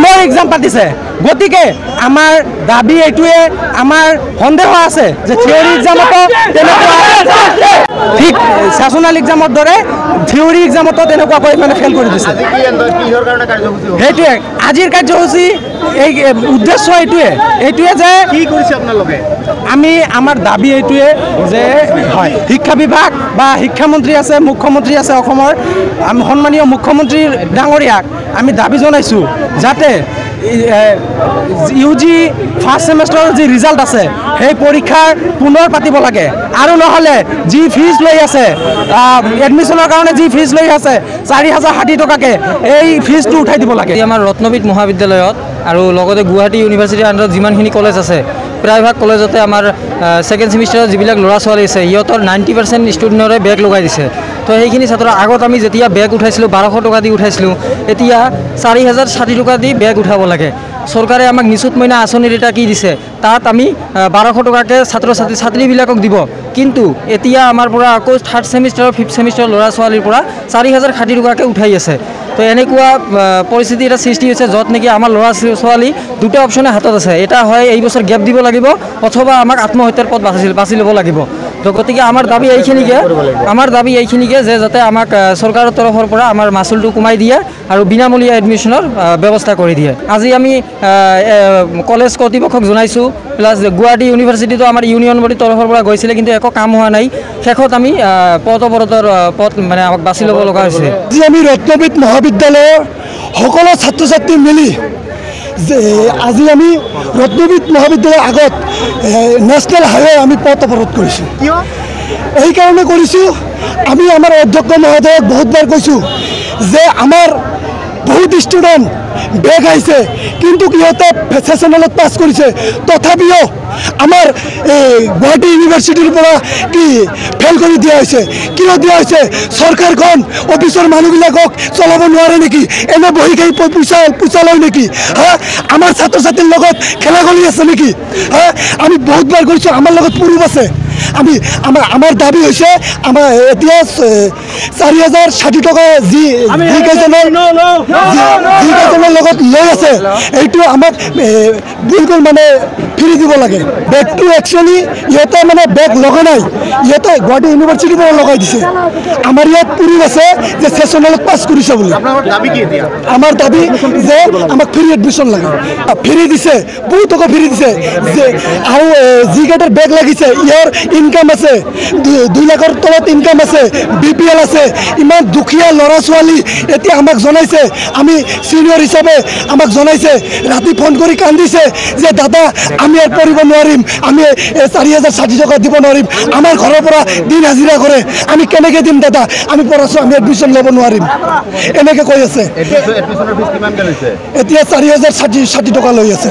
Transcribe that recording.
পুনৰ এক্সাম পাতিছে গতিকে আমাৰ দাবী এইটোৱে আমাৰ সন্দেহ আছে যে থিয়ৰী এক্সামতো তেনেকুৱা ঠিক ছেছনেল এক্সামৰ দৰে থিয়ৰী এক্সামতো তেনেকুৱাকৈ মানে ফেল কৰি দিছে সেইটোৱে আজিৰ কাৰ্যসূচী এই উদ্দেশ্য এইটোৱে যে কি কৰিছে আপোনালোকে আমি আমাৰ দাবী এইটোৱে যে হয় শিক্ষা বিভাগ বা শিক্ষামন্ত্ৰী আছে মুখ্যমন্ত্ৰী আছে অসমৰ সন্মানীয় মুখ্যমন্ত্ৰী ডাঙৰীয়াক আমি দাবী জনাইছোঁ যাতে UG ফাৰ্ষ্ট সেমেষ্টাৰৰ যি ৰিজাল্ট আছে সেই পৰীক্ষাৰ পুনৰ পাতিব লাগে আৰু নহ'লে যি ফিজ লৈ আছে এডমিশ্যনৰ কাৰণে যি ফিজ লৈ আছে 4060 টকাকৈ এই ফিজটো উঠাই দিব লাগে আমাৰ ৰত্নবিদ মহাবিদ্যালয়ত আৰু লগতে গুৱাহাটী ইউনিভাৰ্চিটিৰ আণ্ডাৰত যিমানখিনি কলেজ আছে প্ৰায়ভাগ কলেজতে আমাৰ ছেকেণ্ড ছেমিষ্টাৰত যিবিলাক ল'ৰা ছোৱালী আছে সিহঁতৰ 90% ষ্টুডেণ্টৰে বেগ লগাই দিছে তো সেইখিনি ছাত্ৰৰ আগত আমি যেতিয়া বেগ উঠাইছিলোঁ 1200 টকা দি উঠাইছিলোঁ এতিয়া 4060 টকা দি বেগ উঠাব লাগে চৰকাৰে আমাক নিযুত মইনা আঁচনিৰ এটা কি দিছে তাত আমি 1200 টকাকৈ ছাত্ৰীবিলাকক দিব কিন্তু এতিয়া আমাৰ পৰা আকৌ থাৰ্ড ছেমিষ্টাৰৰ ফিফ্থ ছেমিষ্টাৰৰ ল'ৰা ছোৱালীৰ পৰা 4060 টকাকৈ উঠাই আছে তো এনেকুৱা পৰিস্থিতি এটা সৃষ্টি হৈছে য'ত নেকি আমাৰ ল'ৰা ছোৱালী দুটা অপশ্যনে হাতত আছে এটা হয় এই বছৰ গেপ দিব লাগিব অথবা আমাক আত্মহত্যাৰ পথ বাছি ল'ব লাগিব তো গতিকে আমাৰ দাবী এইখিনিকে যে যাতে আমাক চৰকাৰৰ তৰফৰ পৰা আমাৰ মাচুলটো কমাই দিয়ে আৰু বিনামূলীয়া এডমিশ্যনৰ ব্যৱস্থা কৰি দিয়ে আজি আমি কলেজ কৰ্তৃপক্ষক জনাইছোঁ প্লাছ গুৱাহাটী ইউনিভাৰ্চিটিতো আমাৰ ইউনিয়ন বডিৰ তৰফৰ পৰা গৈছিলে কিন্তু একো কাম হোৱা নাই শেষত আমি পথ অৱৰোধৰ পথ মানে আমাক বাছি ল'ব লগা হৈছে আজি আমি ৰত্নবিদ মহাবিদ্যালয়ৰ সকলো ছাত্ৰ ছাত্ৰী মিলি যে আজি আমি ৰত্নবিদ মহাবিদ্যালয়ৰ আগত নেশ্যনেল হাইৱে আমি পথ অৱৰোধ কৰিছোঁ কিয় এইকাৰণে কৰিছোঁ আমি আমাৰ অধ্যক্ষ মহোদয়ক বহুতবাৰ কৈছোঁ যে আমাৰ বহুত ষ্টুডেণ্ট বেগ আহিছে কিন্তু সিহঁতে ছেছনেলত পাছ কৰিছে তথাপিও আমাৰ গুৱাহাটী ইউনিভাৰ্চিটিৰ পৰা কি ফেল কৰি দিয়া হৈছে কিয় দিয়া হৈছে চৰকাৰখন অফিচৰ মানুহবিলাকক চলাব নোৱাৰে নেকি এনে বহি খাই পইচা লয় নেকি হা আমাৰ ছাত্ৰ ছাত্ৰীৰ লগত খেলা খেলি আছে নেকি হা আমি বহুতবাৰ কৰিছোঁ আমাৰ লগত প্ৰুফ আছে আমি আমাৰ দাবী হৈছে আমাৰ এতিয়া 4060 টকা যিকেইজনৰ লগত লৈ আছে এইটো আমাক বিলকুল মানে ফ্ৰী দিব লাগে বেগটো একচুৱেলি ইহঁতে মানে বেগ লগা নাই ইহঁতে গুৱাহাটী ইউনিভাৰ্চিটিৰ পৰা লগাই দিছে আমাৰ ইয়াত প্ৰুফ আছে যে ছেছনেলত পাছ কৰিছে বুলি আমাৰ দাবী যে আমাক ফ্ৰী এডমিশ্যন লাগে ফ্ৰী দিছে বহুত টকা ফ্ৰী দিছে যে আৰু যিকেইটাৰ বেগ লাগিছে ইয়াৰ ইনকাম আছে 2 লাখৰ তলত ইনকাম আছে BPL আছে ইমান দুখীয়া ল'ৰা ছোৱালী এতিয়া আমাক জনাইছে আমি চিনিয়ৰ হিচাপে আমাক জনাইছে ৰাতি ফোন কৰি কান্দিছে যে দাদা আমি আৰু পঢ়িব নোৱাৰিম আমি 4060 টকা দিব নোৱাৰিম আমাৰ ঘৰৰ পৰা দিন হাজিৰা কৰে আমি কেনেকৈ দিম দাদা আমি পঢ়াছোঁ আমি এডমিশ্যন ল'ব নোৱাৰিম এনেকৈ কৈ আছে এতিয়া 4060 টকা লৈ আছে